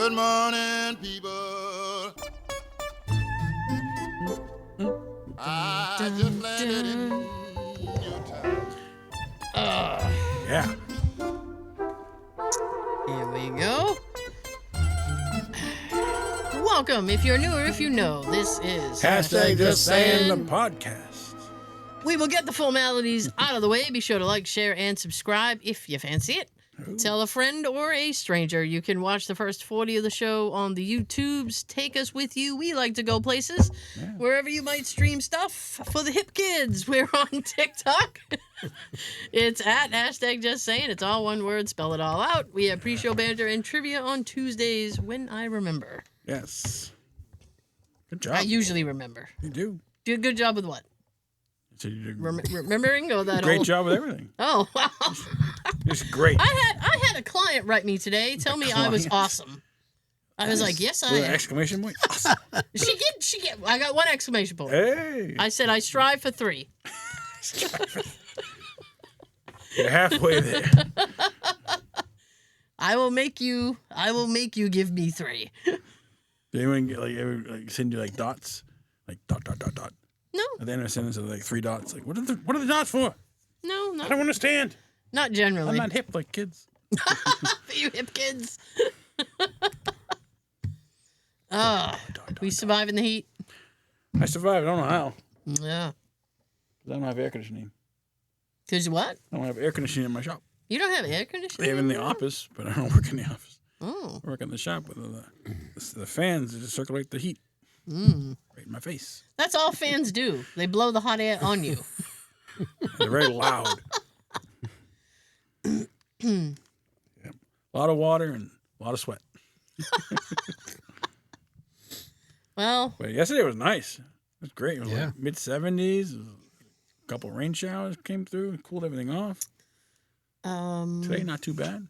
Good morning, people. I just landed in your town. Yeah. Here we go. Welcome, if you're new or if you know, this is Hashtag Just Saying the podcast. We will get the formalities out of the way. Be sure to like, share, and subscribe if you fancy it. Ooh. Tell a friend or a stranger. You can watch the first 40 of the show on the YouTubes. Take us with you. We like to go places. Yeah. Wherever you might stream stuff for the hip kids. We're on TikTok. It's at hashtag Just Saying. It's all one word. Spell it all out. We have pre-show banter and trivia on Tuesdays when I remember. Yes. Good job. I usually remember. You do. Do a good job with what? So you did Remembering? Oh, that great whole... job with everything. Oh, wow. It's great. I had a client write me today, tell me I was awesome. I was like, yes, I With an am. exclamation point. Awesome. She get. I got one exclamation point. Hey. I said I strive for 3. You're halfway there. I will make you give me 3. Did anyone get like send you like dots? Like dot. No, At the end of a sentence, like 3 dots. Like, what are the dots for? no, I don't understand. not generally. I'm not hip like kids. You hip kids. Dot, We survive in the heat. I survived. I don't know how. Yeah. 'Cause I don't have air conditioning. Cause what? I don't have air conditioning in my shop. You don't have air conditioning? They have in the office, but I don't work in the office. Oh. I work in the shop with the fans that just circulate the heat Mm. right in my face. That's all fans do. They blow the hot air on you. They're very loud. Yep. A lot of water and a lot of sweat. Well, But yesterday was nice. It was great. It was Yeah. like mid-70s. A couple rain showers came through, cooled everything off. Today, not too bad.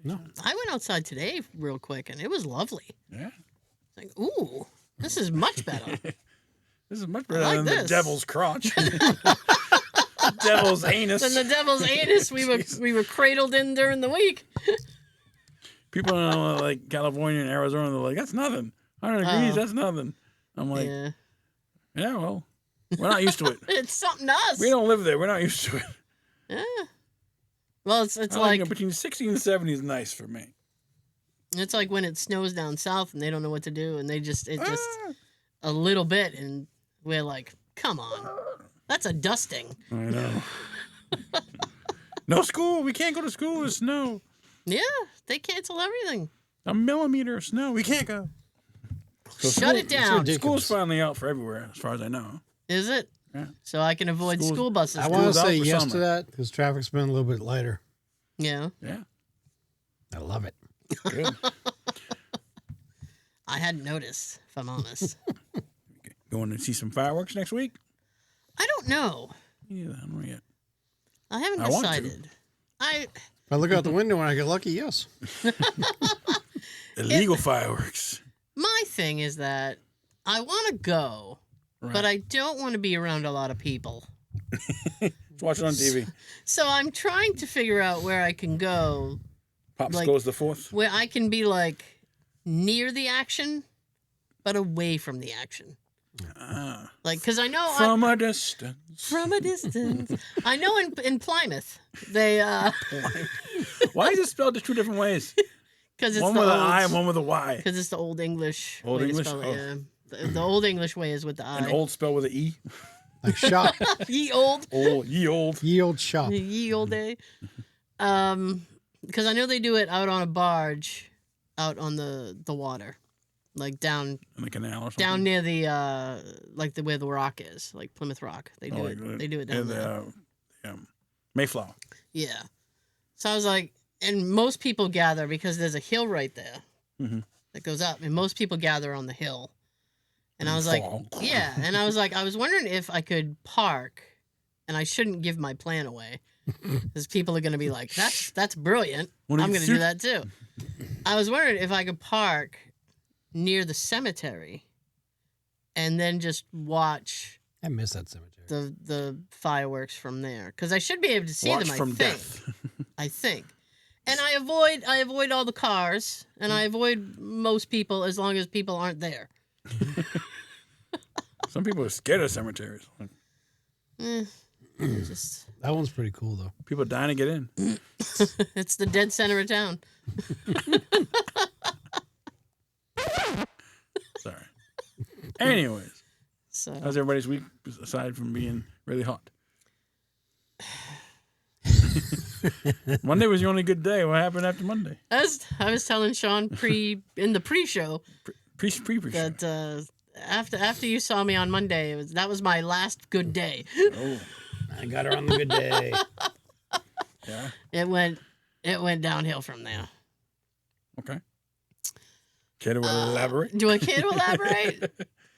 No. I went outside today real quick, and it was lovely. Yeah. It's like, ooh, this is much better. This is much better like than this. the devil's crotch. Devil's anus. Than the devil's anus we were cradled in during the week. People in like California and Arizona, they're like, that's nothing. 100 degrees, that's nothing. I'm like, Yeah. yeah, well, we're not used to it. It's something to us. We don't live there. We're not used to it. Yeah. Well, it's I like between 60 and 70 is nice for me. it's like when it snows down south and they don't know what to do and it just Ah. a little bit and we're like, come on, that's a dusting. I know. No school. We can't go to school with snow. Yeah, they cancel everything. A millimeter of snow. We can't go. So Shut it down. ridiculous. School's finally out for everywhere, as far as I know. Is it? Yeah. So I can avoid School's- school buses. I now. want to School's out say for yes summer. to that because traffic's been a little bit lighter. Yeah, Yeah. I love it. Good. I hadn't noticed, if I'm honest. Going to see some fireworks next week? I don't know. Yeah, I don't know yet. I haven't I want to. decided. If I look out the window and I get lucky, yes. Illegal fireworks. My thing is that I want to go, Right. but I don't want to be around a lot of people. Let's watch it on TV. So I'm trying to figure out where I can go, Pops Like- goes the 4th. where I can be like near the action, but away from the action. Ah. Like, because I know From a distance. from a distance. I know in Plymouth they Why is it spelled the 2 different ways? because it's One the with old, an I and one with a Y. because it's the old English. Old way to English? spell it, Oh. yeah. The old English way is with the I. An old spell with an E. Like shop. Ye old. Old, ye old. Ye old shop. Ye old day. Because I know they do it out on a barge, out on the water, like down In the canal or something. down near the like the where the rock is, like Plymouth Rock. They do it. like They do it in down there. Mayflower. Yeah. So I was like, and most people gather because there's a hill right there Mhm. that goes up, and most people gather on the hill. And I was like, Fall. yeah, and I was like, I was wondering if I could park, and I shouldn't give my plan away, because people are gonna be like, that's brilliant. Wanna I'm get gonna do sued? that too. I was wondering if I could park near the cemetery, and then just watch I miss that cemetery. the fireworks from there, because I should be able to see Watch them. from I think. death. I think. And I avoid all the cars, and I avoid most people as long as people aren't there. Some people are scared of cemeteries. Just That one's pretty cool, though. People dying to get in. it's the dead center of town. Sorry. Anyways, So how's everybody's week aside from being really hot? Monday was the only good day. What happened after Monday? I was telling Sean in the pre-show Pre-show. that after you saw me on Monday, that was my last good day. Oh, I got her on the good day. yeah. It went downhill from there. Okay. Care to elaborate? Do I care to elaborate?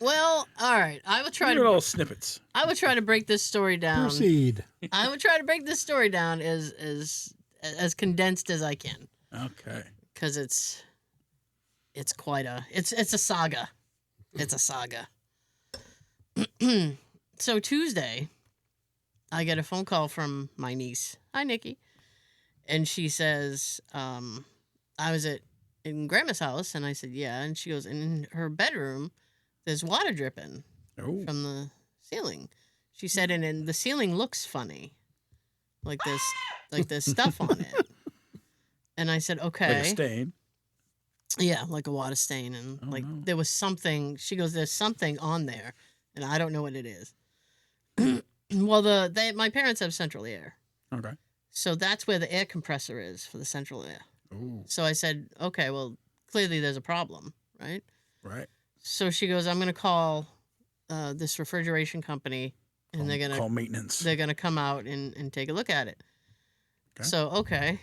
Well, all right. I will try Give to little snippets. I would try to break this story down. Proceed. I would try to break this story down as condensed as I can, Okay. because it's quite it's a saga. It's a saga. So Tuesday, I get a phone call from my niece. Hi, Nikki. And she says, I was in Grandma's house, and I said, yeah. And she goes, in her bedroom, there's water dripping Oh. from the ceiling. She said, and the ceiling looks funny, like there's stuff on it. And I said, okay. Like a stain. Yeah, like a water stain, and Oh, no. there was something. She goes, "There's something on there, and I don't know what it is." Well, my parents have central air, Okay. so that's where the air compressor is for the central air. Oh. So I said, "Okay, well, clearly there's a problem, right?" Right. So she goes, "I'm going to call this refrigeration company, and they're Call maintenance. they're gonna come out and take a look at it." Okay. So okay,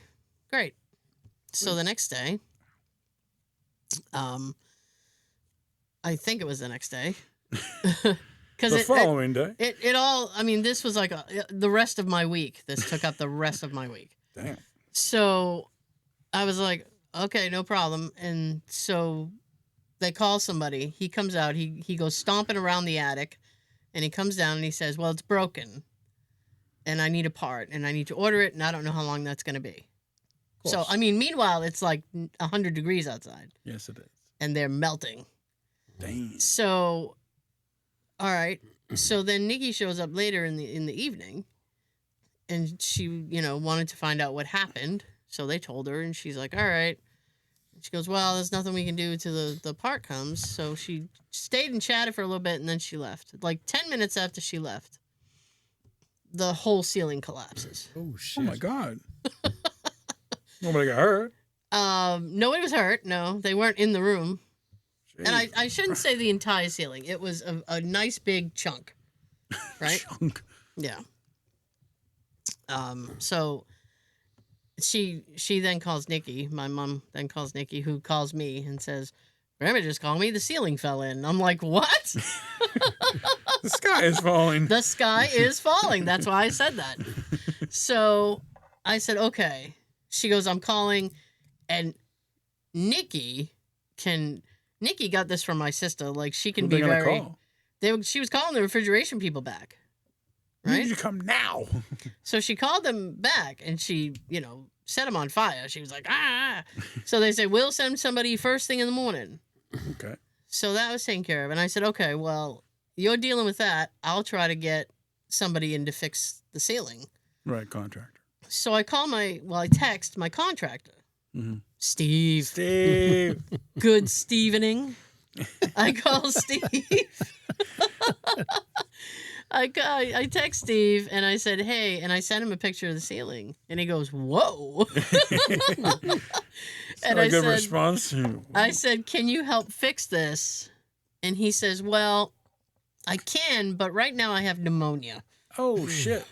great. So the next day, I think it was the next day, because The following day. it all. I mean, this was like the rest of my week. This took up the rest of my week. Damn. So I was like, okay, no problem. And so they call somebody. He comes out. He goes stomping around the attic, and he comes down and he says, "Well, it's broken, and I need a part, and I need to order it, and I don't know how long that's going to be." So, course. I mean, meanwhile, it's like 100 degrees outside, Yes, it is. and they're melting. Damn. So, all right. So then Nikki shows up later in the evening, and she, wanted to find out what happened. So they told her, and she's like, "All right." She goes, "Well, there's nothing we can do till the part comes." So she stayed and chatted for a little bit, and then she left. Like 10 minutes after she left, the whole ceiling collapses. Oh, Oh shit. my God. Nobody got hurt. Nobody was hurt. No, they weren't in the room. Jeez. And I shouldn't say the entire ceiling. It was a nice big chunk, right? Chunk. Yeah. So she then calls Nikki. My mom then calls Nikki, who calls me and says, "Grandma just called me. The ceiling fell in." I'm like, "What?" The sky is falling. The sky is falling. That's why I said that. So I said, "Okay." She goes, "I'm calling," and Nikki got this from my sister. Like, she can Who be they gonna very. call? She was calling the refrigeration people back. You need Right? to come now. So she called them back, and she, set them on fire. She was like, "Ah!" So they said, "We'll send somebody first thing in the morning." Okay. So that was taken care of. And I said, "Okay, well, you're dealing with that. I'll try to get somebody in to fix the ceiling." Right, contractor. So I I text my contractor, Mhm. Steve. Steve. Good Stevening. I call Steve. I text Steve and I said, "Hey," and I sent him a picture of the ceiling, and he goes, "Whoa." And Not a I good said, response. I said, "Can you help fix this?" And he says, "Well, I can, but right now I have pneumonia." Oh, shit.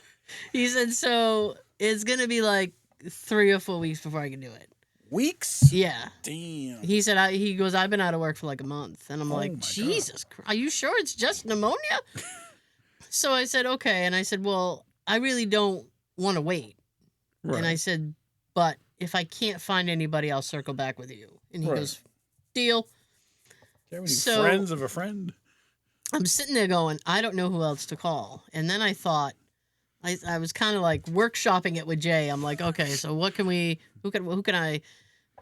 He said, "So it's going to be like 3 or 4 weeks before I can do it." Weeks? Yeah. Damn. He said, he goes, "I've been out of work for like a month." And I'm Oh like, my God. "Jesus Christ, are you sure it's just pneumonia?" So I said, "Okay." And I said, "Well, I really don't want to wait." Right. And I said, "But if I can't find anybody, I'll circle back with you." And he Right. goes, "Deal." Do you have any so- friends of a friend? I'm sitting there going, I don't know who else to call. And then I thought, I was kind of like workshopping it with Jay. I'm like, okay, so who can I,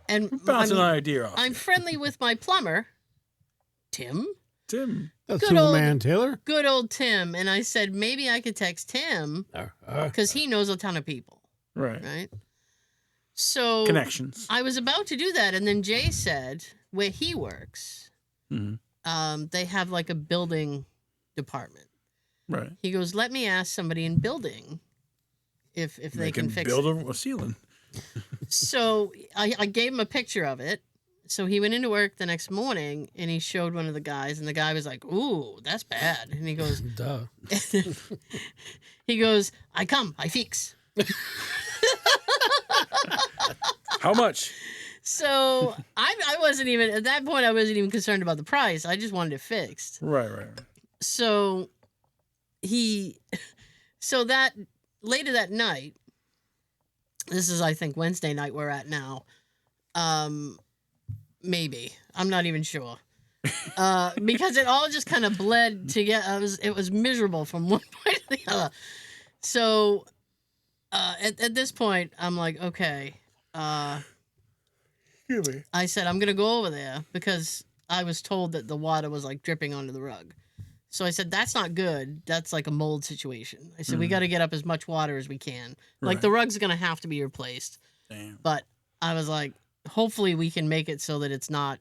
and Bounce an idea off. I'm friendly with my plumber, Tim. That's Good Superman Taylor. Good old Tim. And I said, maybe I could text Tim because he knows a ton of people. Right. So Connections. I was about to do that. And then Jay said, where he works, they have like a building department. Right. He goes, let me ask somebody in building if they can fix it. Build a ceiling. So I gave him a picture of it. So he went into work the next morning and he showed one of the guys, and the guy was like, ooh, that's bad. And he goes, Duh. he goes, I fix. How much? So I wasn't even, at that point, I wasn't even concerned about the price. I just wanted it fixed. Right. So that later that night, this is, I think, Wednesday night we're at now. Maybe. I'm not even sure. Because it all just kind of bled together. It was miserable from one point to the other. So at this point, I'm like, okay. I said, I'm going to go over there because I was told that the water was like dripping onto the rug. So I said, that's not good. That's like a mold situation. I said, we got to get up as much water as we can. Like, the rug's going to have to be replaced. Damn. But I was like, hopefully we can make it so that it's not,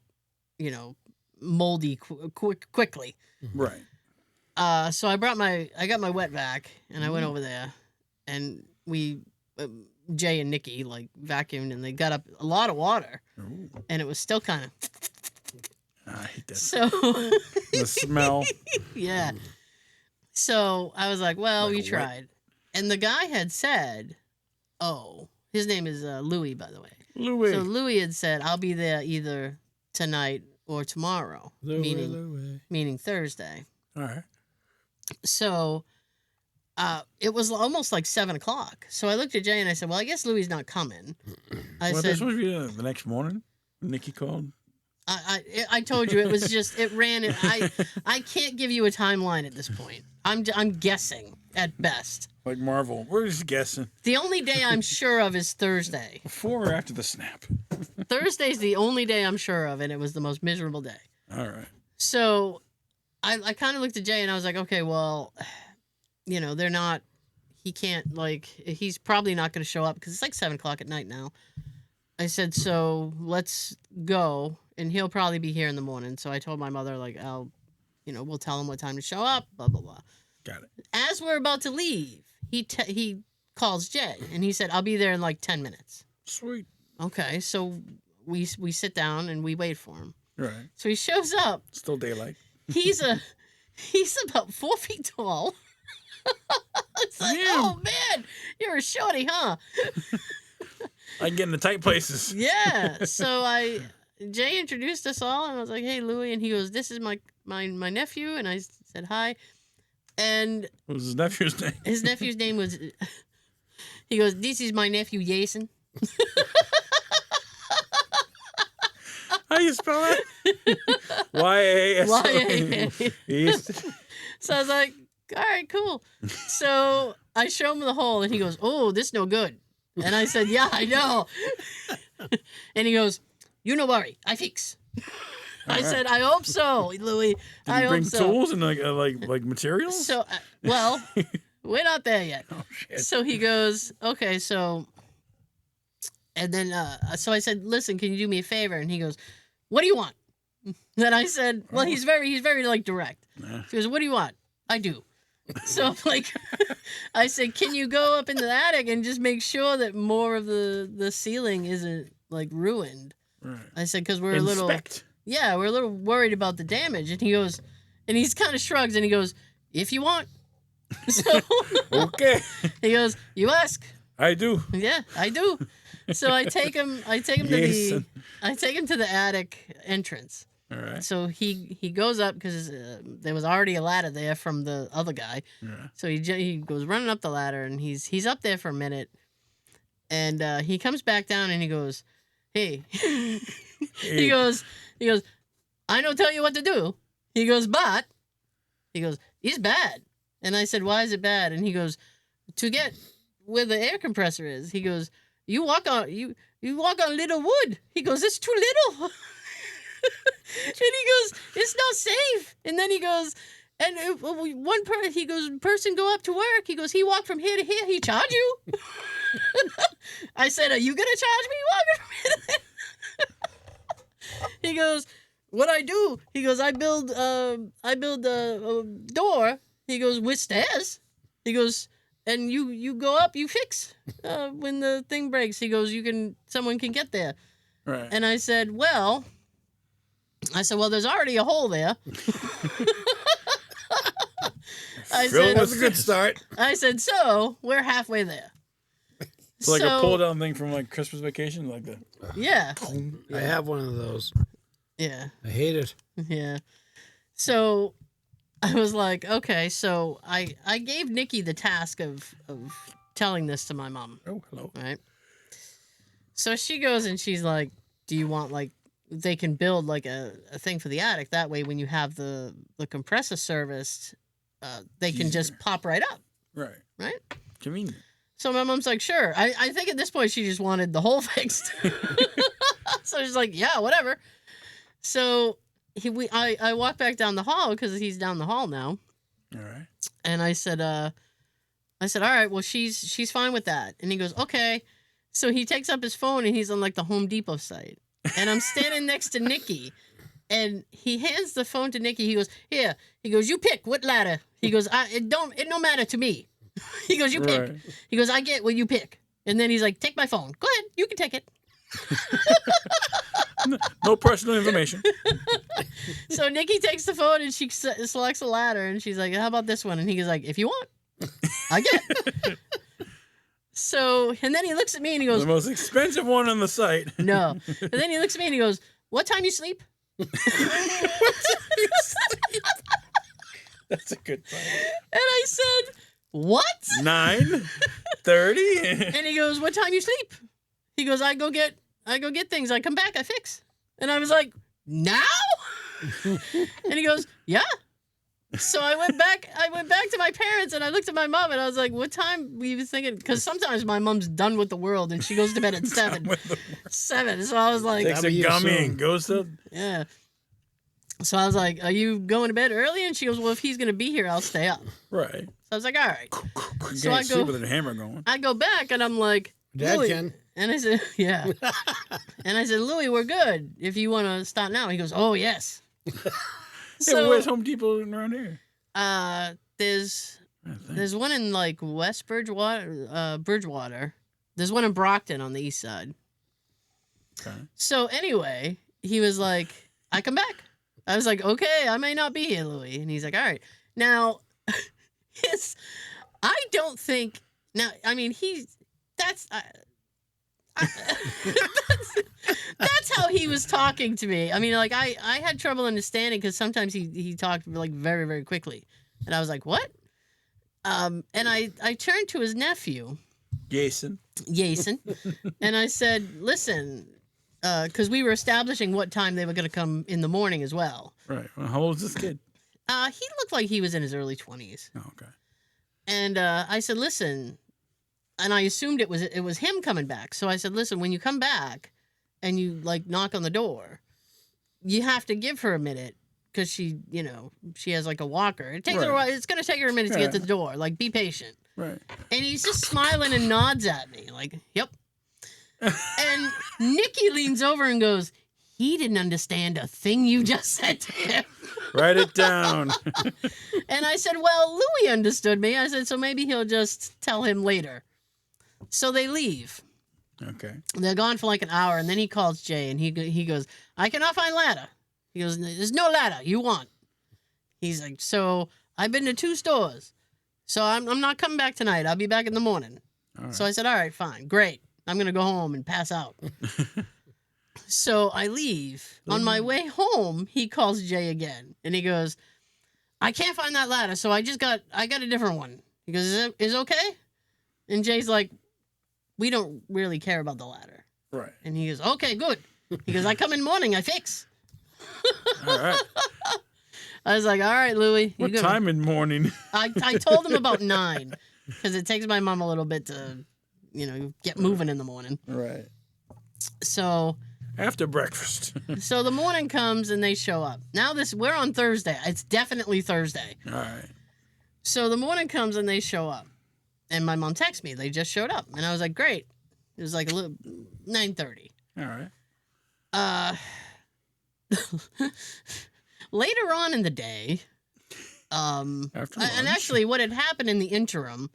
moldy quickly. Right. So I got my wet vac and I went over there, and Jay and Nikki like vacuumed, and they got up a lot of water. Ooh. And it was still kind of. I hate that. So the smell. Yeah. So I was like, well, Like we wet. tried. And the guy had said, his name is Louis, by the way. Louis. So Louis had said, I'll be there either tonight or tomorrow, Louis. meaning Thursday. All right. So it was almost like 7:00. So I looked at Jay and I said, well, I guess Louis not coming. I Well, said, this was the next morning. Nikki called. I told you it was just, it ran. I can't give you a timeline at this point. I'm guessing at best. Like Marvel. We're just guessing. The only day I'm sure of is Thursday. Before or after the snap? Thursday's the only day I'm sure of, and it was the most miserable day. All right. So I kind of looked at Jay and I was like, okay, well, they're not, he can't, like, he's probably not going to show up because it's like 7:00 at night now. I said, so let's go, and he'll probably be here in the morning. So I told my mother, like, we'll tell him what time to show up, blah, blah, blah. Got it. As we're about to leave, he calls Jay, and he said, I'll be there in like 10 minutes. Sweet. Okay, so we sit down and we wait for him. Right. So he shows up. Still daylight. He's about 4 feet tall. It's like, oh man, you're a shorty, huh? I can get in the tight places. Yeah. So Jay introduced us all, and I was like, hey, Louis, and he goes, this is my nephew, and I said hi. And What was his nephew's name? his nephew's name was, he goes, this is my nephew, Jason. How you spell that? Y-A-S-O-N. Yes. So I was like, all right, cool. So I show him the hole, and he goes, oh, this no good. And I said, yeah, I know. And he goes, you no worry, I fix. I said, I hope so, Louis. Did I he hope bring so. tools and like materials? So, well, we're not there yet. Oh, shit. So he goes, okay, so, and then, so I said, listen, can you do me a favor? And he goes, what do you want? Then I said, well, he's very like direct. Nah. He goes, what do you want? I do. So like, I said, can you go up into the attic and just make sure that more of the ceiling isn't like ruined? Right. I said, because we're Inspect. we're a little worried about the damage. And he goes, and he's kind of shrugs and he goes, if you want. So Okay. he goes, you ask. I do. Yeah, I do. So I take him Yes. I take him to the attic entrance. All right. So he goes up because there was already a ladder there from the other guy. Yeah. So he goes running up the ladder, and he's up there for a minute, and he comes back down and he goes, hey. He goes, I don't tell you what to do. He goes, but, he's bad. And I said, why is it bad? And he goes, to get where the air compressor is. He goes, you walk on little wood. He goes, it's too little. And he goes, it's not safe. And then he goes, and he goes, person go up to work. He goes, he walked from here to here. He charge you. I said, are you gonna charge me walking from here to there? He goes, what I do? He goes, I build a door. He goes, with stairs. He goes, and you go up, you fix when the thing breaks. He goes, someone can get there. Right. And I said, well, there's already a hole there. That's a good start. I said, so we're halfway there. It's like a pull down thing from like Christmas Vacation, like the. Yeah. I have one of those. Yeah. I hate it. Yeah. So I was like, okay, so I gave Nikki the task of telling this to my mom. Oh, hello. Right. So she goes and she's like, do you want like they can build like a thing for the attic? That way when you have the compressor serviced, they can just pop right up. Right. Right? Convenient. So my mom's like, sure. I think at this point she just wanted the hole fixed. So she's like, yeah, whatever. So I walk back down the hall because he's down the hall now. All right. And I said, all right, well, she's fine with that. And he goes, okay. So he takes up his phone and he's on like the Home Depot site. And I'm standing next to Nikki. And he hands the phone to Nikki. He goes, here. He goes, you pick what ladder. He goes, it don't matter to me. He goes, you pick. Right. He goes, I get what you pick. And then he's like, take my phone. Go ahead. You can take it. No personal information. So Nikki takes the phone and she selects a ladder. And she's like, how about this one? And he goes like, if you want, I get it. So, and then he looks at me and he goes, The most expensive one on the site. no. And then he looks at me and he goes, what time you sleep? That's a good time. And I said, what? 9:30. And he goes, what time you sleep? He goes, I go get things. I come back, I fix. And I was like, now? And he goes, yeah. So I went back to my parents and I looked at my mom and I was like, what time were you thinking? Because sometimes my mom's done with the world and she goes to bed at 7. 7. So I was like, Takes a gummy and goes to. yeah. So I was like, are you going to bed early? And she goes, well, if he's going to be here, I'll stay up. Right. So I was like, all right. You So can't sleep with a hammer going. I go back and I'm like, Dad Louis. can. And I said, yeah. And I said, Louis, we're good. If you want to start now. He goes, oh, yes. Yeah, where's Home Depot around here? There's one in like West Bridgewater. There's one in Brockton on the east side. Okay. So anyway, he was like, I come back. I was like, okay, I may not be here, Louis. And he's like, all right. Now, I don't think, I mean, that's how he was talking to me. I mean, like, I had trouble understanding because sometimes he talked like very, very quickly. And I was like, what? And I turned to his nephew, Jason, and I said, listen, because we were establishing what time they were going to come in the morning as well. Right. Well, how old is this kid? He looked like he was in his early 20s. Oh, okay. And I said, listen, and I assumed it was him coming back. So I said, listen, when you come back and you like knock on the door, you have to give her a minute because she has like a walker. It takes her a while. It's going to take her a minute to get to the door. Like, be patient. Right. And he's just smiling and nods at me like, yep. And Nikki leans over and goes, he didn't understand a thing you just said to him. Write it down. And I said, well, Louis understood me. I said, so maybe he'll just tell him later. So they leave. Okay. They're gone for like an hour, and then he calls Jay, and he goes, I cannot find ladder. He goes, there's no ladder you want. He's like, so I've been to 2 stores. So I'm not coming back tonight. I'll be back in the morning. Right. So I said, all right, fine, great. I'm going to go home and pass out. So I leave. On my way home, he calls Jay again, and he goes, I can't find that ladder, so I got a different one. He goes, is it okay? And Jay's like, we don't really care about the ladder. Right. And he goes, okay, good. He goes, I come in morning, I fix. All right. I was like, all right, Louis. What time in morning? I told him about 9. because it takes my mom a little bit to, get moving in the morning. Right. So After breakfast. so the morning comes and they show up. Now we're on Thursday. It's definitely Thursday. All right. So the morning comes and they show up. And my mom texts me. They just showed up. And I was like, great. It was like a little 9:30. All right. Later on in the day, After lunch. and actually what had happened in the interim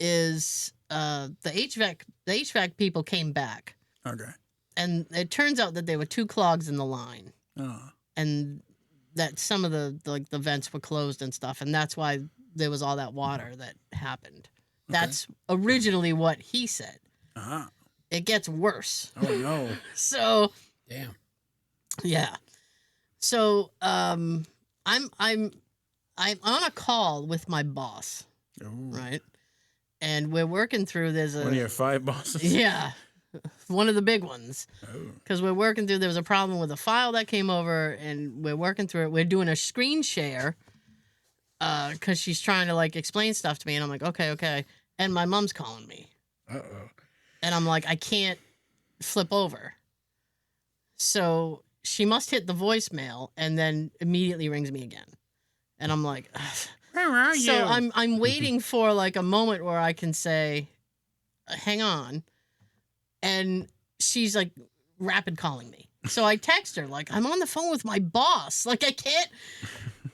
is the HVAC people came back. Okay. And it turns out that there were 2 clogs in the line. Oh. And that some of the vents were closed and stuff, and that's why there was all that water that happened. Okay. That's originally what he said. Uh-huh. It gets worse. Oh no. So Damn. yeah. So I'm on a call with my boss, Ooh. right? And we're working through One of your 5 bosses? yeah, one of the big ones. Oh. Because we're working through, there was a problem with a file that came over, and we're working through it. We're doing a screen share because she's trying to, explain stuff to me, and I'm like, okay. And my mom's calling me. Uh-oh. And I'm like, I can't flip over. So she must hit the voicemail, and then immediately rings me again. And I'm like, ugh. Where are you? So I'm waiting for, a moment where I can say, hang on. And she's rapid calling me. So I text her I'm on the phone with my boss. I can't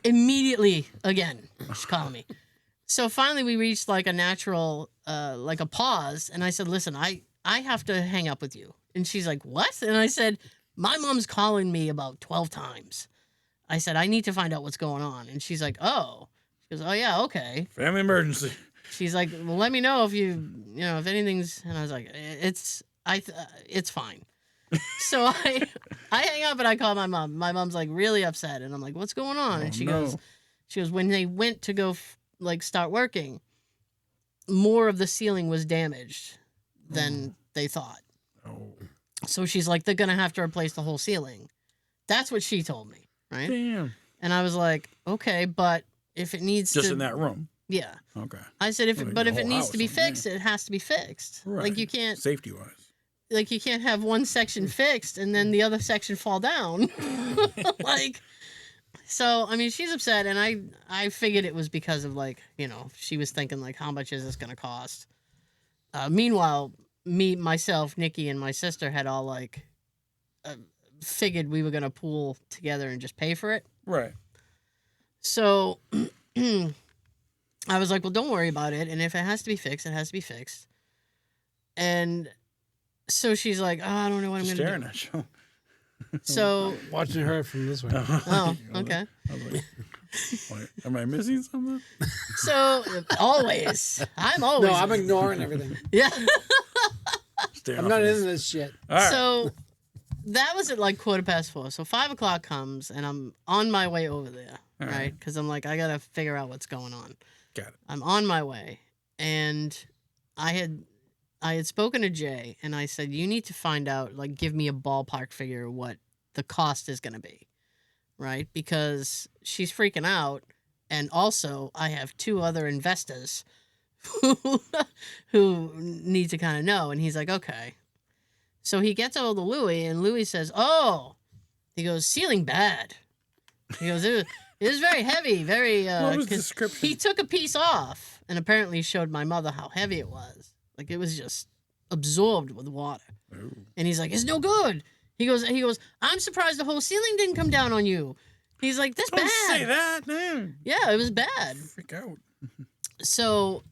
immediately again. She's calling me. So finally we reached a natural a pause, and I said, "Listen, I have to hang up with you." And she's like, "What?" And I said, "My mom's calling me about 12 times." I said, "I need to find out what's going on." And she's like, "Oh." She goes, "Oh yeah, okay." Family emergency. She's like, "Well, let me know if if anything's." And I was like, "It's fine." So I hang up and I call my mom. My mom's really upset, and I'm like, "What's going on?" And she goes, "When they went to go start working, more of the ceiling was damaged than they thought." Oh. So she's like, "They're gonna have to replace the whole ceiling." That's what she told me, right? Damn. And I was like, "Okay, but if it needs Just to, in that room. yeah." Okay. I said, if Well, it the whole needs to be house, yeah. fixed, it has to be fixed. Right. You can't Safety wise. you can't have one section fixed and then the other section fall down. So I mean, she's upset, and I figured it was because of she was thinking how much is this gonna cost. Meanwhile, myself, Nikki, and my sister had all figured we were gonna pool together and just pay for it. Right. So I was like, well, don't worry about it. And if it has to be fixed, it has to be fixed. And so she's like, oh, I don't know what I'm going to do. Staring at you. So, Watching her from this way. oh, okay. I was like, wait, am I missing something? So, always. I'm always. No, I'm ignoring everything. Yeah. Staring I'm off not in into this. this shit. All right. So, that was at 4:15. So, 5 o'clock comes, and I'm on my way over there, All right? Because I'm like, I got to figure out what's going on. Got it. I'm on my way, and I had spoken to Jay, and I said, you need to find out, give me a ballpark figure what the cost is going to be, right? Because she's freaking out, and also I have 2 other investors who need to kind of know, and he's like, okay. So he gets ahold of Louie, and Louie says, oh, he goes, ceiling bad. He goes, it was very heavy, very, What was the 'cause description? he took a piece off and apparently showed my mother how heavy it was. It was just absorbed with water. Ooh. And he's like, it's no good. He goes, I'm surprised the whole ceiling didn't come down on you. He's like, that's Don't bad. say that, man. Yeah, it was bad. Freak out. So,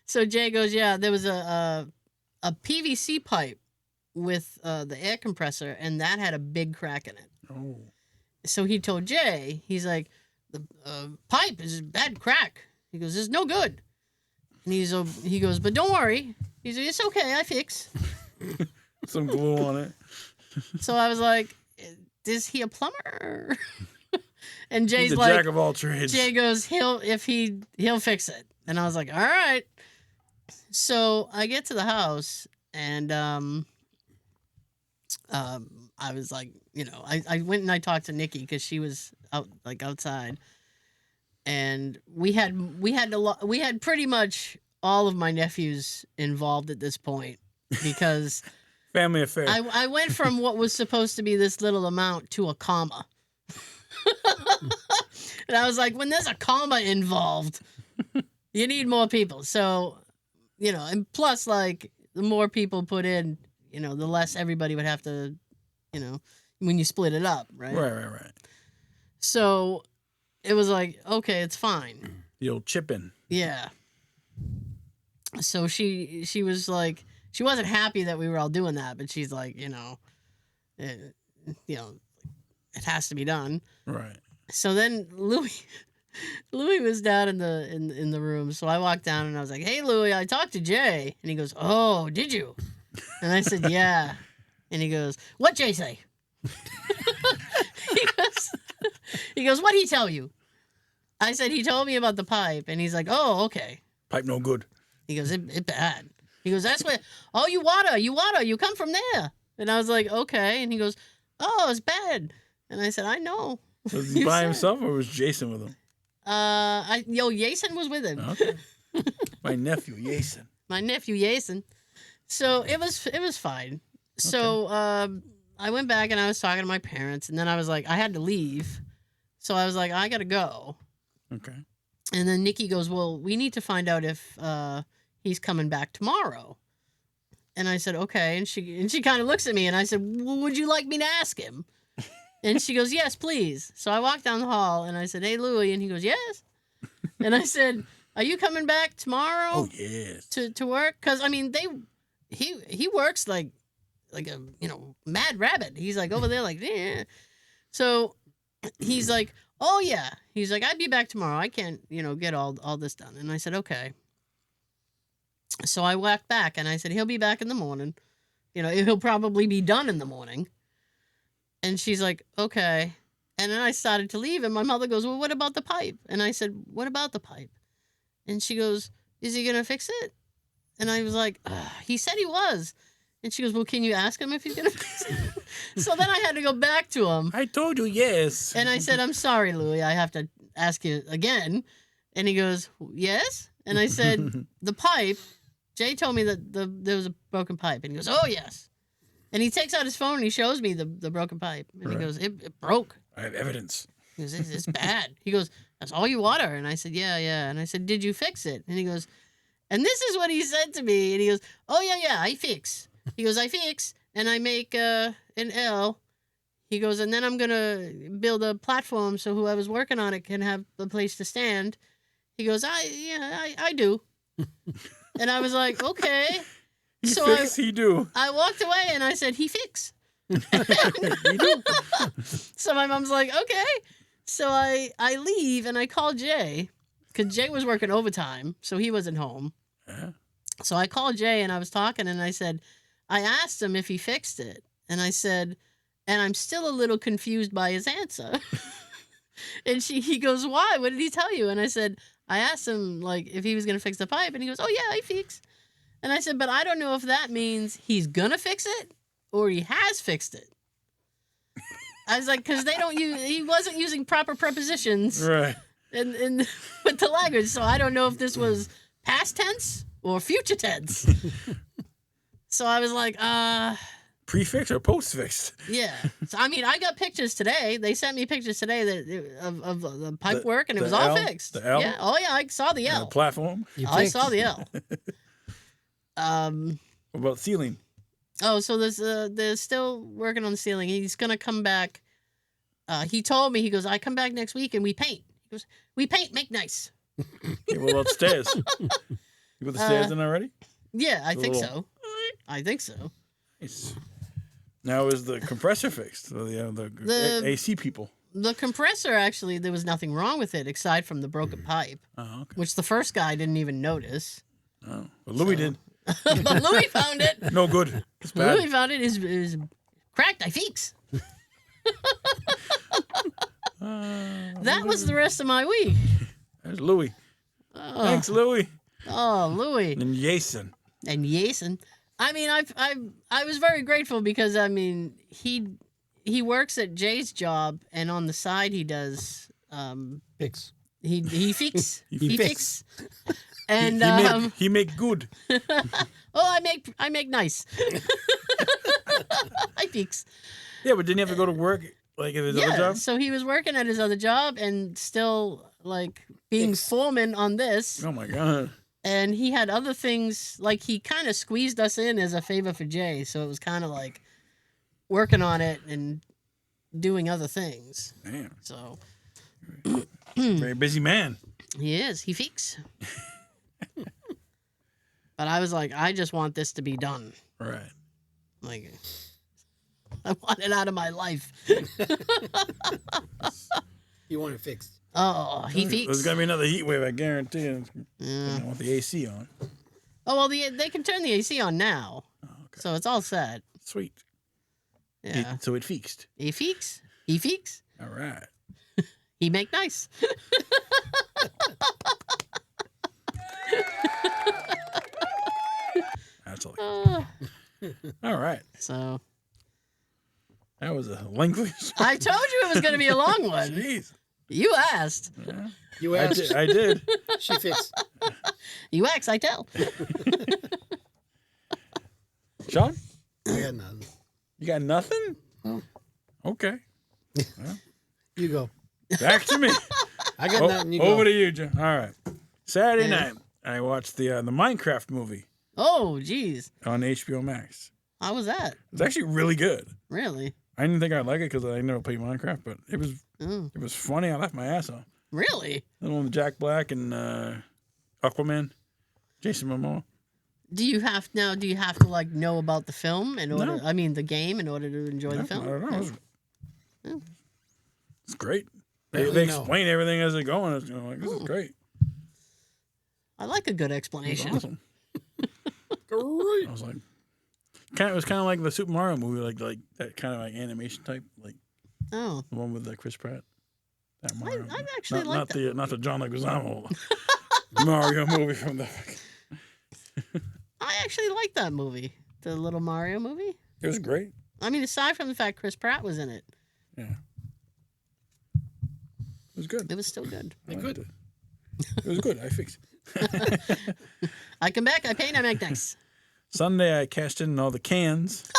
so Jay goes, yeah, there was a PVC pipe with the air compressor, and that had a big crack in it. Oh. So he told Jay, he's like, the pipe is a bad crack. He goes, it's no good. And he goes, but don't worry. He's like, it's okay, I fix. Some glue on it. So I was like, is he a plumber? And Jay's He's a like, jack of all trades. Jay goes, he'll fix it. And I was like, all right. So I get to the house, and I was like, I went and I talked to Nikki because she was out outside. and we had pretty much all of my nephews involved at this point because Family affair. I went from what was supposed to be this little amount to a comma. And I was like, when there's a comma involved, you need more people. So, and plus, like, the more people put in, the less everybody would have to, when you split it up, right? Right. So it was like, okay, it's fine. The old chipping. Yeah. So she was like, she wasn't happy that we were all doing that, but she's like, it has to be done. Right. So then Louis was down in the room. So I walked down and I was like, "Hey, Louis, I talked to Jay." And he goes, "Oh, did you?" And I said, "Yeah." And he goes, "What Jay say?" he goes, "What'd he tell you?" I said, "He told me about the pipe." And he's like, "Oh, okay." Pipe no good. He goes, it bad. He goes, "That's where, oh, you water, you come from there." And I was like, "Okay." And he goes, "Oh, it's bad." And I said, "I know." Was he by himself or was Jason with him? Jason was with him. Okay. My nephew, Jason. My nephew, Jason. So it was fine. So I went back and I was talking to my parents, and then I was like, I had to leave. So I was like, I gotta go. Okay. And then Nikki goes, "Well, we need to find out if he's coming back tomorrow." And I said, "Okay." And she kind of looks at me, and I said, "Well, would you like me to ask him?" And she goes, "Yes, please." So I walked down the hall and I said, "Hey, Louie," and he goes, "Yes." And I said, "Are you coming back tomorrow?" Oh yes. To work? Because I mean, he works like a mad rabbit. He's like over there like yeah. So he's like, "Oh yeah." He's like, "I'd be back tomorrow. I can't get all this done." And I said, "Okay." So I walked back and I said, "He'll be back in the morning. He'll probably be done in the morning." And she's like, "Okay." And then I started to leave, and my mother goes, "Well, what about the pipe?" And I said, "What about the pipe?" And she goes, "Is he going to fix it?" And I was like, "He said he was." And she goes, "Well, can you ask him if he's going to fix it?" So then I had to go back to him. I told you yes. And I said, "I'm sorry, Louie, I have to ask you again." And he goes, "Yes?" And I said, "The pipe, Jay told me that there was a broken pipe." And he goes, "Oh, yes." And he takes out his phone and he shows me the broken pipe. And he goes, it broke. I have evidence. He goes, it's bad. He goes, "That's all you water." And I said, yeah. And I said, "Did you fix it?" And he goes, and this is what he said to me. And he goes, "Oh, yeah, I fix." He goes, "I fix and I make an L." He goes, "And then I'm going to build a platform so whoever's working on it can have a place to stand." He goes, I do." And I was like, okay. He do. I walked away and I said, "He fix." He do. So my mom's like, "Okay." So I leave and I call Jay because Jay was working overtime, so he wasn't home. Yeah. So I called Jay and I was talking and I said, I asked him if he fixed it. And I said, and I'm still a little confused by his answer. And he goes, "Why? What did he tell you?" And I said, I asked him like if he was going to fix the pipe. And he goes, "Oh yeah, I fix." And I said, "But I don't know if that means he's going to fix it or he has fixed it." I was like, because he wasn't using proper prepositions Right. in with the language. So I don't know if this was past tense or future tense. So I was like, Prefix or postfix? yeah. So, I mean, I got pictures today. They sent me pictures today of the pipe work, and it the was all L? fixed. The L? Yeah. Oh, yeah, I saw the And L. the platform? I saw the L. What about ceiling? Oh, so they're still working on the ceiling. He's gonna come back. He told me, he goes, "I come back next week and we paint." He goes, "We paint, make nice." Okay, what about stairs? You put the stairs in already? Yeah, I think little- so. I think so. Nice. Now is the compressor fixed? So, the AC people. The compressor, actually, there was nothing wrong with it aside from the broken pipe, Oh, okay. which the first guy didn't even notice. Oh, but Louis did. But Louis found it. No good. It's bad. Louis found it. Is cracked. I fix. That was the rest of my week. There's Louis. Oh, Thanks, Louis. oh, Louis And Jason. and Jason. I mean, I was very grateful because I mean he works at Jay's job and on the side he does Fix. He fix. He fix. And he make good. I make nice. I fix. Yeah, but didn't he have to go to work like at his other job? So he was working at his other job and still like being foreman on this. Oh my god. And he had other things, like he kind of squeezed us in as a favor for Jay, so it was kind of like working on it and doing other things. Damn. So Very busy man. he is. He fix. But I was like, I just want this to be done. Right. Like, I want it out of my life. You want it fixed. Oh, he fix. There's gonna be another heat wave, I guarantee you. Yeah. I want the AC on. Oh well, they can turn the AC on now, so it's all set. Sweet. Yeah. So it fixed. He fix. He fix. All right. He make nice. That's all. All right. So That was a lengthy. I told you it was going to be a long one. Jeez. You asked. Yeah. You I asked. did. I did. She fixed. You asked, I tell. Sean, I got nothing. you got nothing? No. Okay. You go. Back to me. I got nothing. You Over go. to you, John. All right. Saturday Yeah. night, I watched the Minecraft movie Oh, geez. on HBO Max. How was that? It's actually really good. Really? I didn't think I'd like it because I never played Minecraft, but it was Oh, funny. I laughed my ass off. really? The one with Jack Black and Aquaman, Jason Momoa. Do you have to like know about the film in order? No. I mean, the game in order to enjoy the I film? don't know. Yeah. It's great. They Apparently no. explain everything as they're going. It's like, this is great. I like a good It's explanation. awesome. Great. I was like, it was kind of like the Super Mario movie, like that kind of like animation type, like Oh, the one with Chris Pratt. That Mario. I actually not, like not that. not the John Leguizamo Mario movie from the. I actually like that movie, the little Mario movie. It was great. I mean, aside from the fact Chris Pratt was in it, Yeah. It was good. it was still good. I liked it. It was good. I fixed it. I come back, I paint, I make nice. Sunday, I cashed in all the cans.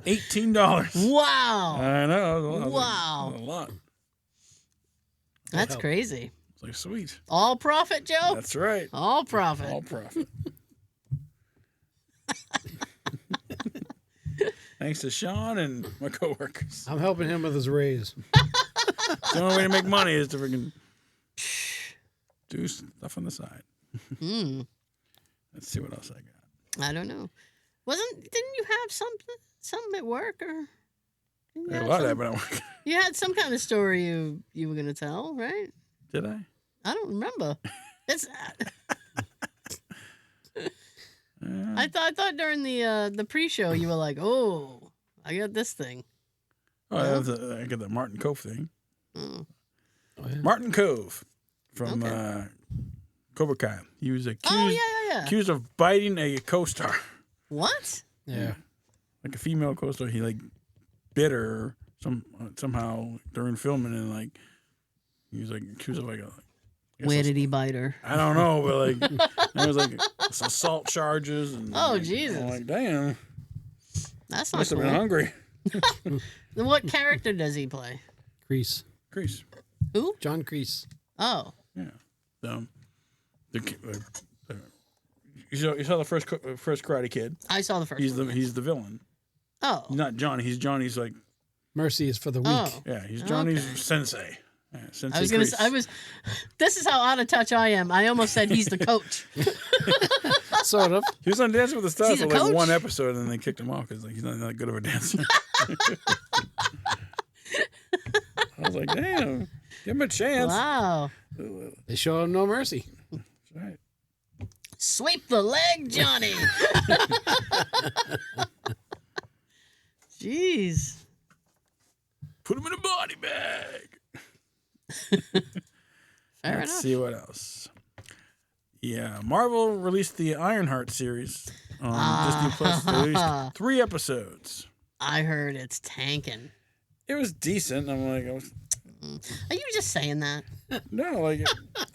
$18. Wow, I know. It was a lot. Wow. It was a lot. that's crazy. It's like, sweet. All profit, Joe. That's right. All profit. All profit. Thanks to Sean and my coworkers. I'm helping him with his raise. The only way to make money is to freaking do stuff on the side. Mm, Let's see what else I got. I don't know. Didn't you have something at work or? didn't you I got a have lot of that, some- but I don't work. You had some kind of story you were gonna tell, right? Did I? I don't remember. It's. I thought during the pre-show you were like, oh, I got this thing. Oh, I got the Martin Cove thing. Oh. Oh, yeah. Martin Cove from Okay. Cobra Kai. He was accused, Oh yeah. accused of biting a co-star, What? Yeah. like a female co-star. He like bit her somehow during filming, and like he was like accused of like a. I guess Where that's- did he bite her? I don't know, but like there was like assault charges and. Oh, like, Jesus. I'm like, damn, That's not must have been cool. hungry. What character does he play? Crease. Grease. Who? John Crease. Oh, Yeah. You saw the first Karate Kid. I saw the first He's one. the villain. Oh. He's not Johnny. He's Johnny's like Mercy is for the weak. Oh. yeah. He's Johnny's Okay. sensei. Yeah, sensei I was gonna. Kreese. This is how out of touch I am. I almost said he's the coach. Sort of. He was on Dancing with the Stars He's for a like coach? one episode, and then they kicked him off because like he's not that good of a dancer. I was like, damn, give him a chance. Wow. They show him no mercy. That's right. Sweep the leg, Johnny. Jeez. Put him in a body bag. Fair Let's enough. see what else. Yeah, Marvel released the Ironheart series on Disney Plus. They released 3 episodes. I heard it's tanking. It was decent. I'm like, Are you just saying that? No, like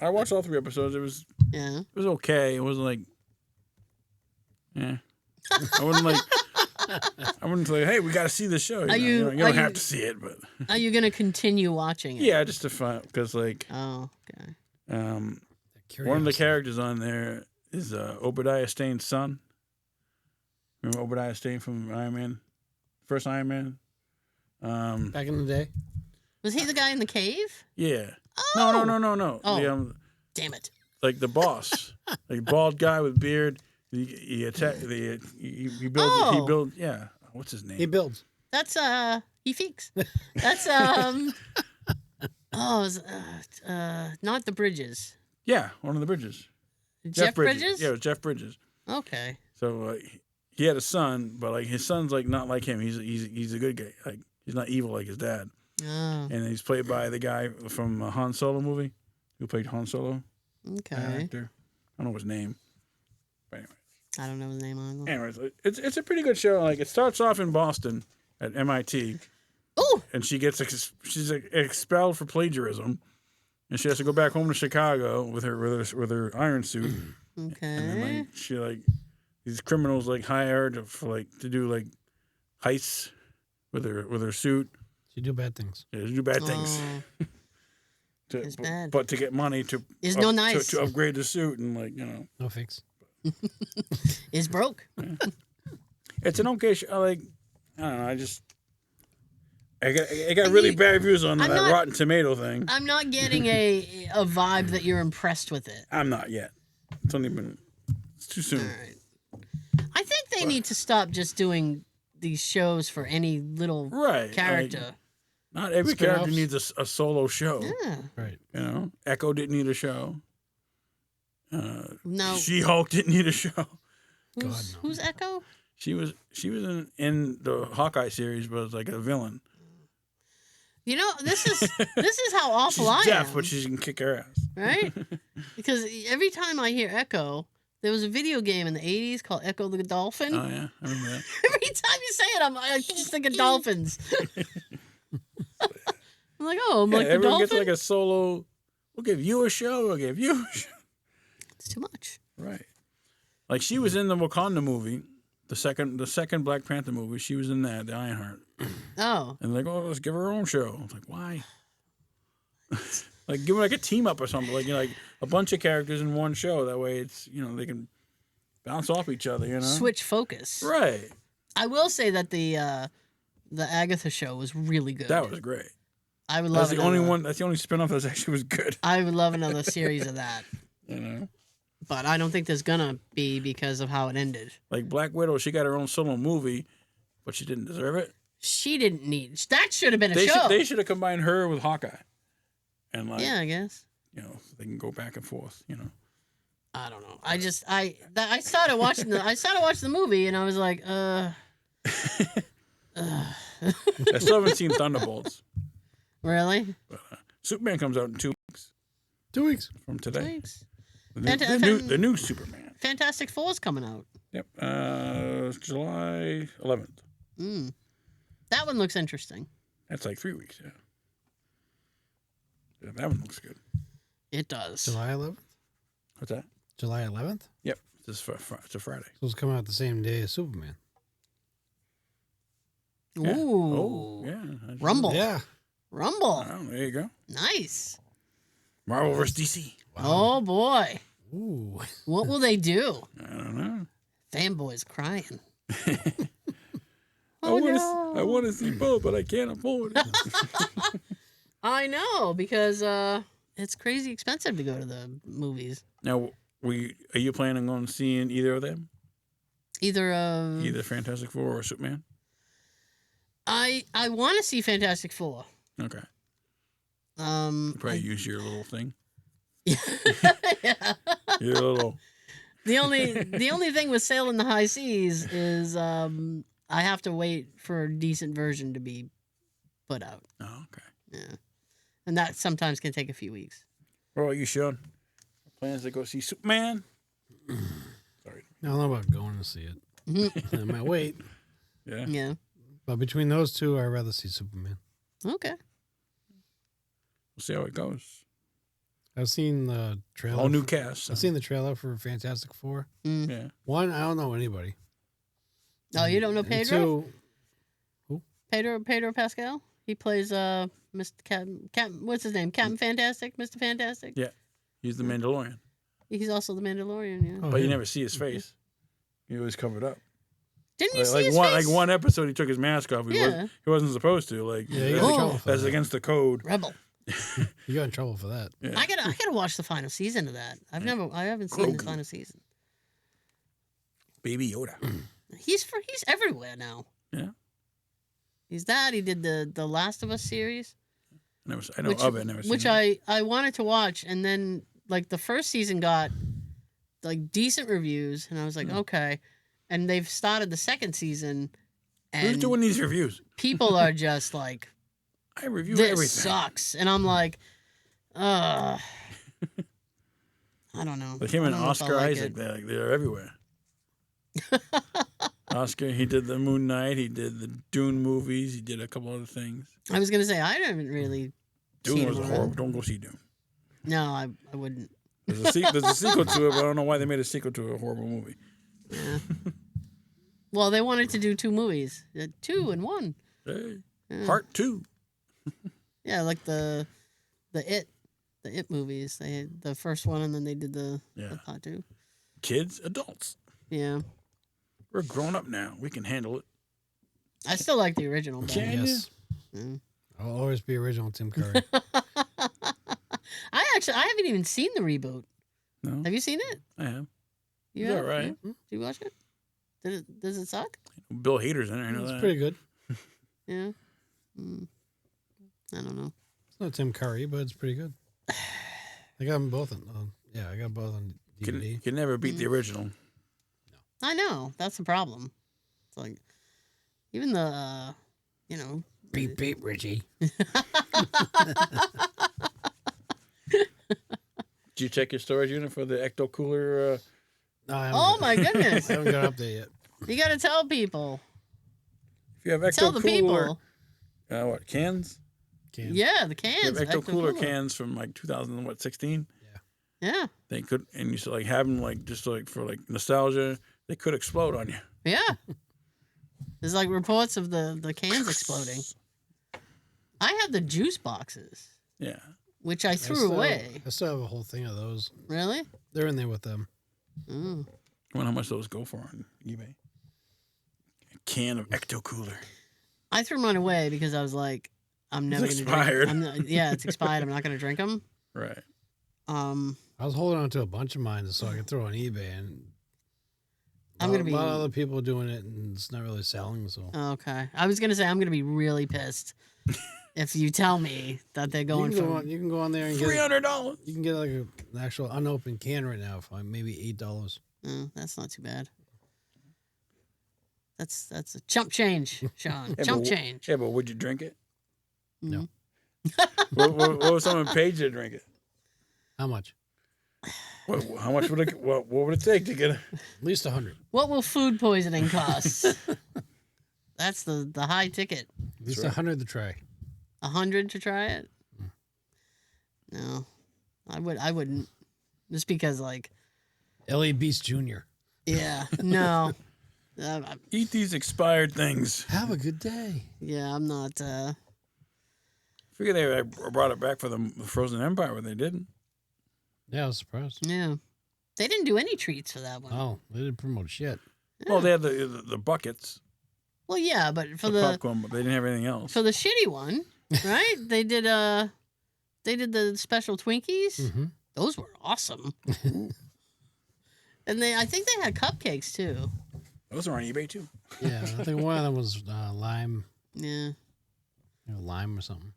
I watched all 3 episodes. It was Yeah. okay. It wasn't like, yeah. I wouldn't say, hey, we got to see the show. You don't have to see it, but Are you gonna continue watching it? yeah, just to find because like Oh, okay. one of the characters on there is Obadiah Stane's son. Remember Obadiah Stane from Iron Man, first Iron Man? Back in the day. Was he the guy in the cave? Yeah. Oh. No. Oh. Damn it. Like the boss, like bald guy with beard. He attacked he builds. Oh. He built. Yeah. What's his name? He builds. That's he feeks. That's not the Bridges. Yeah, one of the Bridges. Jeff Bridges? Yeah, it was Jeff Bridges. Okay. So he had a son, but like his son's like not like him. He's a good guy. Like he's not evil like his dad. Oh. And he's played by the guy from a Han Solo movie who played Han Solo. Okay. Actor. I don't know his name. But anyway. I don't know his name on. Anyways, it's a pretty good show. Like it starts off in Boston at MIT. Oh. And she's expelled for plagiarism, and she has to go back home to Chicago with her iron suit. Okay. And then these criminals hire her to do like heists with her suit. She do bad things. Yeah, to do bad things. Oh. It's bad. But to get money no nice. to upgrade the suit and No fix. Is broke. It's an okay show. I don't know. I got really bad reviews on that Rotten Tomato thing. I'm not getting a vibe that you're impressed with it. I'm not yet. It's too soon. All right. I think they need to stop just doing these shows for any little character. Not every character needs a solo show. Yeah. Right. You know, Echo didn't need a show. No. She-Hulk didn't need a show. Who's Echo? She was in the Hawkeye series, but it's like a villain. You know, this is how awful She's I deaf, am. but she can kick her ass. Right? Because every time I hear Echo, there was a video game in the 80s called Echo the Dolphin. Oh yeah, I remember that. Every time you say it, I just think of dolphins. I'm like, oh, the everyone dolphin? gets a solo. We'll give you a show. We'll give you a show. It's too much. Right. Like she was in the Wakanda movie, the second Black Panther movie. She was in that, the Ironheart. Oh. And let's give her her own show. I was like, why? Give her a team up or something. Like a bunch of characters in one show. That way it's they can bounce off each other. Switch focus. Right. I will say that the Agatha show was really good. That was great. I would love. That's the only one. That's the only spinoff that actually was good. I would love another series of that. You But I don't think there's gonna be because of how it ended. Like Black Widow, she got her own solo movie, but she didn't deserve it. She didn't need. That should have been a show. They should have combined her with Hawkeye, and yeah, I guess. They can go back and forth. I don't know. I started watching the movie and I was like, I still haven't seen Thunderbolts. Really? But, Superman comes out in 2 weeks. 2 weeks From today. Thanks. The new Superman. Fantastic Four's coming out. Yep. July 11th. That one looks interesting. That's like 3 weeks. Yeah, that one looks good. It does. July 11th? What's that? July 11th? Yep. It's a Friday. So it's coming out the same day as Superman. Yeah. Ooh. Oh, yeah. Rumble. Yeah. Rumble. Oh, there you go. Nice. Marvel vs. DC. Oh boy. Ooh. What will they do? I don't know. Fanboys crying. I want to see both, but I can't afford it. I know because it's crazy expensive to go to the movies. Now, are you planning on seeing either of them? Either Fantastic Four or Superman? I want to see Fantastic Four. Okay. Probably use your little thing. Yeah. Your little. The only thing with Sailing the High Seas is I have to wait for a decent version to be put out. Oh, okay. Yeah. And that sometimes can take a few weeks. What about you, Sean? Plans to go see Superman? Sorry. I don't know about going to see it. I might wait. Yeah. Yeah. But between those two, I'd rather see Superman. Okay. We'll see how it goes. I've seen the trailer. All new cast. So. I've seen the trailer for Fantastic Four. Yeah. One, I don't know anybody. Oh, you don't know And Pedro? two, Pedro Pascal. He plays Mr. Captain. What's his name? Captain Fantastic. Mr. Fantastic. Yeah. He's the Mandalorian. He's also the Mandalorian. Yeah. oh, But you him. never see his face. He always covered up. Didn't you see Like his one face? like one episode he took his mask off. Yeah. He wasn't supposed to. Like Yeah, he got in Oh. trouble for that's that. against the code. Rebel. You got in trouble for that. Yeah. I gotta watch the final season of that. I haven't seen the Grogu. final season. Baby Yoda. He's everywhere now. Yeah. He's that. He did the Last of Us series, I know of it. Never seen which it. I wanted to watch, and then like the first season got like decent reviews, and I was like, okay. And they've started the second season, and Who's doing these reviews? people are just like, I review this everything. sucks, and I'm like, I don't know. Like him I and don't know if I Oscar like Isaac, it. they're everywhere. Oscar, he did the Moon Knight, he did the Dune movies, he did a couple other things. I was gonna say I haven't really. Dune seen was him around. horrible. Don't go see Dune. No, I wouldn't. There's a sequel to it, but I don't know why they made a sequel to a horrible movie. Yeah. Well, they wanted to do 2 movies, 2 in 1. Hey, Yeah. Part 2. Yeah, like the It movies. They had the first one, and then they did the part 2. Kids, adults. Yeah, We're grown up now. We can handle it. I still like the original. better. Can Yes. Yeah. I'll always be original Tim Curry. I haven't even seen the reboot. No, Have you seen it? I have. You It's have? all right. Yeah? Did you watch it? Does it suck? Bill Hader's in it. I know It's that. pretty good. Yeah. I don't know. It's not Tim Curry, but it's pretty good. I got them both on. I got both on DVD. Can never beat the original. I know that's the problem. It's like even the Beep beep, Richie. Did you check your storage unit for the ecto cooler? No, I haven't Oh got- my goodness! I haven't got up there yet. You got to tell people. If you have Tell ecto the cooler, people. what cans? Can't. Yeah, the You cans. have ecto cooler Ecto-Cooler. cans from like 2016. Yeah, They could, and you used to like have them like just like for like nostalgia. They could explode on you. yeah. There's like reports of the cans exploding. I have the juice boxes, Yeah. which I threw away. I still have a whole thing of those. Really? They're in there with them. Mm. I wonder how much those go for on eBay. A can of ecto cooler. I threw mine away because I was like, I'm never It's going to drink. expired. Yeah, it's expired. I'm not going to drink them. Right. I was holding on to a bunch of mine so I could throw on eBay, and I'm gonna be a lot of other people doing it, and it's not really selling. So Okay. I was going to say I'm going to be really pissed if you tell me that they're going you can go on there and get $300. you can get like an actual unopened can right now for maybe $8. That's not too bad. That's a chump change, Sean. Chump change. Yeah, but would you drink it? No. what was someone paid you to drink it? How much? How much would it? What would it take to get it? At least 100. What will food poisoning cost? That's the high ticket. At least right. 100 to try. 100 to try it? No, I wouldn't. Just because, like, L.A. Beast Jr. yeah, no, Eat these expired things. Have a good day. yeah, I'm not. Figure they brought it back for the Frozen Empire, but they didn't. Yeah, I was surprised. Yeah, they didn't do any treats for that one. Oh, they didn't promote shit. Well, they had the buckets, Well, yeah, but for the the popcorn, but they didn't have anything else. for the shitty one, right? They did the special Twinkies. Mm-hmm. Those were awesome. And I think they had cupcakes too. Those are on eBay too. Yeah, I think one of them was lime, Yeah. lime or something.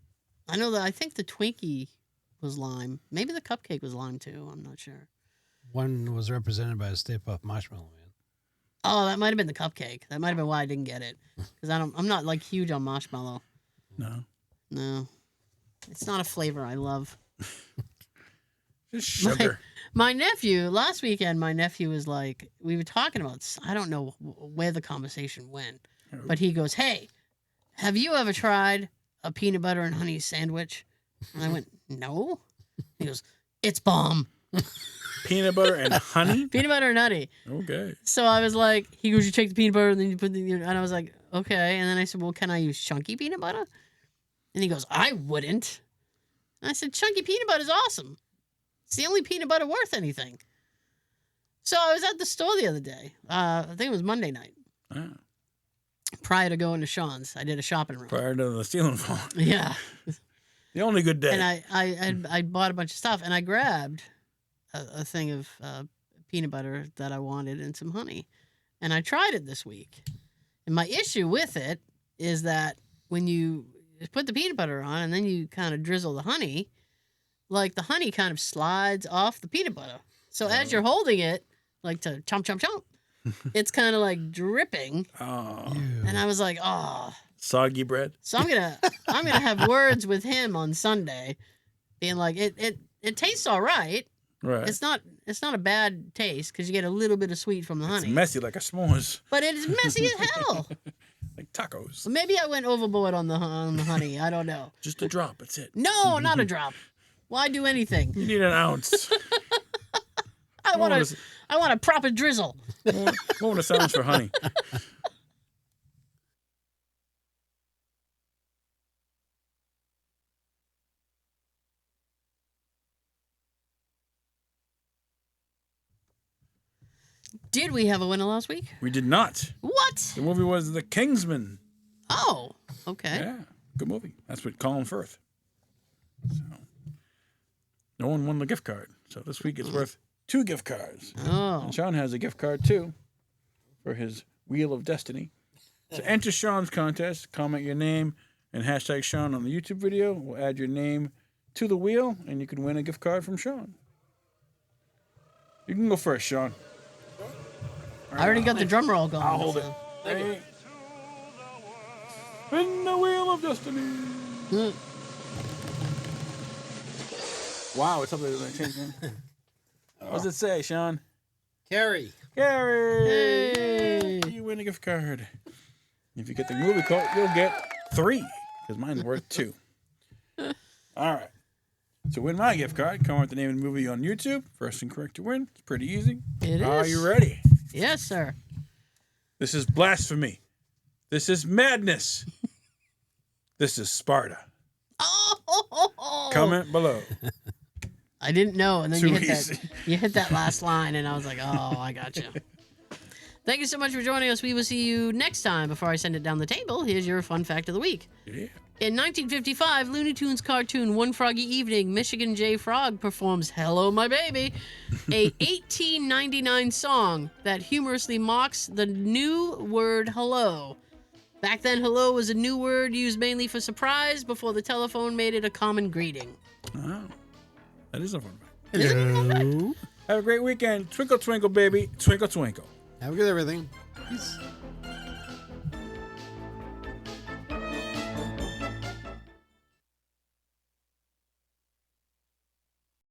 I know that I think the Twinkie was lime. Maybe the cupcake was lime too. I'm not sure. One was represented by a Stay Puft Marshmallow Man. Oh, that might have been the cupcake. That might have been why I didn't get it. Because I'm not like huge on marshmallow. No, No. It's not a flavor I love. just sugar. My nephew, last weekend, my nephew was like, we were talking about, I don't know where the conversation went, but he goes, hey, have you ever tried a peanut butter and honey sandwich? And I went, no. He goes, it's bomb. Peanut butter and honey? Peanut butter and honey. Okay. So I was like, he goes, you take the peanut butter and then you put the, and I was like, okay. And then I said, well, can I use chunky peanut butter? And he goes, I wouldn't. And I said, chunky peanut butter is awesome. It's the only peanut butter worth anything. So I was at the store the other day. I think it was Monday night. Ah, Prior to going to Sean's, I did a shopping run. prior to the stealing phone. Yeah. The only good day. And I bought a bunch of stuff, and I grabbed a thing of peanut butter that I wanted and some honey. And I tried it this week. And my issue with it is that when you put the peanut butter on and then you kind of drizzle the honey, like the honey kind of slides off the peanut butter. So as you're holding it, like to chomp, chomp, chomp, it's kind of like dripping. Oh. And I was like, oh. Soggy bread. So I'm gonna have words with him on Sunday, being like, it tastes all right. Right. It's not a bad taste because you get a little bit of sweet from the It's honey. messy like a s'mores. But it is messy as hell. Like tacos. Maybe I went overboard on the honey. I don't know. Just a drop. That's it. No, not a drop. Why do anything? You need an ounce. I want a proper drizzle. What would it sounds for honey? Did we have a winner last week? We did not. What? The movie was The Kingsman. Oh, okay. Yeah, good movie. That's with Colin Firth. So, no one won the gift card. So this week it's worth 2 gift cards. Oh. And Sean has a gift card too for his Wheel of Destiny. So enter Sean's contest. Comment your name and hashtag Sean on the YouTube video. We'll add your name to the wheel and you can win a gift card from Sean. You can go first, Sean. I already got the drum roll going. I'll hold so. it. Hey. Spin the Wheel of Destiny. Wow, it's something that's going to change, man. What does it say, Sean? Carrie. Gary! Hey. You win a gift card. If you get the movie quote, you'll get 3, because mine's worth 2. All right. To win my gift card, comment the name of the movie on YouTube. First and correct to win. It's pretty easy. It is. Are you ready? Yes, sir. This is blasphemy. This is madness. This is Sparta. Oh. Comment below. I didn't know, and then Too you hit easy. that. You hit that last line, and I was like, "Oh, I got you." Thank you so much for joining us. We will see you next time. Before I send it down the table, here's your fun fact of the week. Yeah. In 1955, Looney Tunes cartoon One Froggy Evening, Michigan J. Frog performs "Hello, My Baby," a 1899 song that humorously mocks the new word hello. Back then, hello was a new word used mainly for surprise before the telephone made it a common greeting. Oh, that is a fun fact. Hello. Have a great weekend. Twinkle, twinkle, baby. Twinkle, twinkle. Have a good everything. Peace.